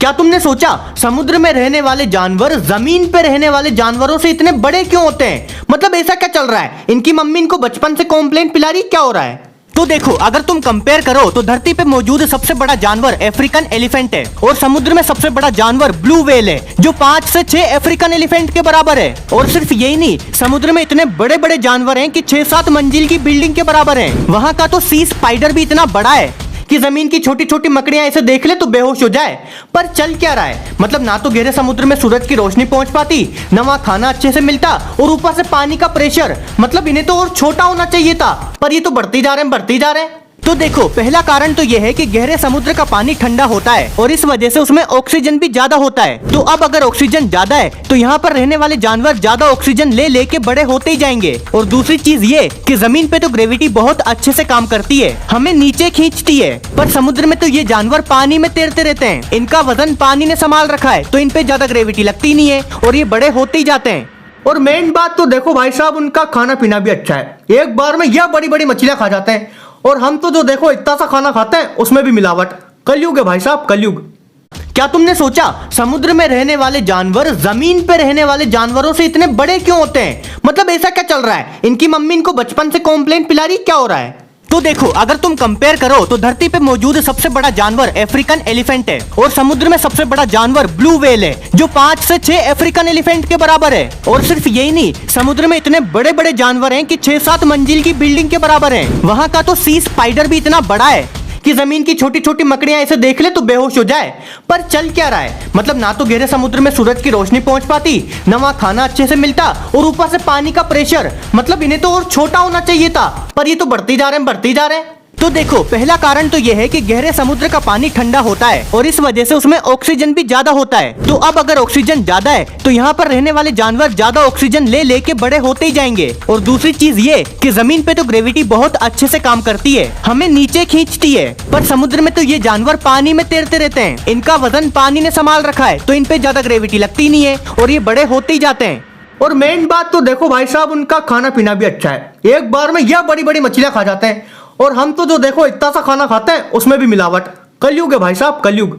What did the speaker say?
क्या तुमने सोचा समुद्र में रहने वाले जानवर जमीन पे रहने वाले जानवरों से इतने बड़े क्यों होते हैं? मतलब ऐसा क्या चल रहा है? इनकी मम्मी इनको बचपन से कॉम्प्लेन पिला रही, क्या हो रहा है? तो देखो, अगर तुम कंपेयर करो तो धरती पे मौजूद सबसे बड़ा जानवर अफ्रीकन एलिफेंट है और समुद्र में सबसे बड़ा जानवर ब्लू व्हेल है जो 5 से 6 अफ्रीकन एलिफेंट के बराबर है। और सिर्फ यही नहीं, समुद्र में इतने बड़े बड़े जानवर हैं कि 6-7 मंजिल की बिल्डिंग के बराबर हैं। वहाँ का तो सी स्पाइडर भी इतना बड़ा है कि जमीन की छोटी छोटी मकड़ियां ऐसे देख ले तो बेहोश हो जाए। पर चल क्या रहा है? मतलब ना तो गहरे समुद्र में सूरज की रोशनी पहुंच पाती, ना वहां खाना अच्छे से मिलता, और ऊपर से पानी का प्रेशर। मतलब इन्हें तो और छोटा होना चाहिए था, पर ये तो बढ़ती जा रहे हैं, बढ़ती जा रहे हैं। तो देखो, पहला कारण तो यह है कि गहरे समुद्र का पानी ठंडा होता है और इस वजह से उसमें ऑक्सीजन भी ज्यादा होता है। तो अब अगर ऑक्सीजन ज्यादा है तो यहाँ पर रहने वाले जानवर ज्यादा ऑक्सीजन ले लेके बड़े होते ही जाएंगे। और दूसरी चीज ये कि जमीन पे तो ग्रेविटी बहुत अच्छे से काम करती है, हमें नीचे खींचती है, पर समुद्र में तो ये जानवर पानी में तैरते रहते हैं। इनका वजन पानी ने संभाल रखा है तो इन पे ज्यादा ग्रेविटी लगती नहीं है और ये बड़े होते ही जाते हैं। और मेन बात तो देखो भाई साहब, उनका खाना पीना भी अच्छा है। एक बार में यह बड़ी बड़ी मछलियां खा जाते हैं, और हम तो जो देखो इतना सा खाना खाते हैं उसमें भी मिलावट। कलयुग है भाई साहब, कलयुग। क्या तुमने सोचा समुद्र में रहने वाले जानवर जमीन पे रहने वाले जानवरों से इतने बड़े क्यों होते हैं? मतलब ऐसा क्या चल रहा है? इनकी मम्मी इनको बचपन से कॉम्प्लेन पिला रही, क्या हो रहा है? तो देखो, अगर तुम कंपेयर करो तो धरती पे मौजूद सबसे बड़ा जानवर अफ्रीकन एलिफेंट है और समुद्र में सबसे बड़ा जानवर ब्लू व्हेल है जो 5 से 6 अफ्रीकन एलिफेंट के बराबर है। और सिर्फ यही नहीं, समुद्र में इतने बड़े बड़े जानवर हैं कि 6-7 मंजिल की बिल्डिंग के बराबर हैं। वहाँ का तो सी स्पाइडर भी इतना बड़ा है कि जमीन की छोटी छोटी मकड़ियां ऐसे देख ले तो बेहोश हो जाए। पर चल क्या रहा है? मतलब ना तो गहरे समुद्र में सूरज की रोशनी पहुंच पाती, ना वहां खाना अच्छे से मिलता, और ऊपर से पानी का प्रेशर। मतलब इन्हें तो और छोटा होना चाहिए था, पर ये तो बढ़ती जा रहे हैं, बढ़ती जा रहे हैं। तो देखो, पहला कारण तो यह है कि गहरे समुद्र का पानी ठंडा होता है और इस वजह से उसमें ऑक्सीजन भी ज्यादा होता है। तो अब अगर ऑक्सीजन ज्यादा है तो यहाँ पर रहने वाले जानवर ज्यादा ऑक्सीजन ले लेके बड़े होते ही जाएंगे। और दूसरी चीज ये कि जमीन पे तो ग्रेविटी बहुत अच्छे से काम करती है, हमें नीचे खींचती है, पर समुद्र में तो ये जानवर पानी में तैरते रहते हैं। इनका वजन पानी ने संभाल रखा है तो इन पे ज्यादा ग्रेविटी लगती नहीं है और ये बड़े होते ही जाते हैं। और मेन बात तो देखो भाई साहब, उनका खाना पीना भी अच्छा है। एक बार में यह बड़ी बड़ी मछलियां खा जाते हैं, और हम तो जो देखो इतना सा खाना खाते हैं उसमें भी मिलावट। कलयुग है भाई साहब, कलयुग।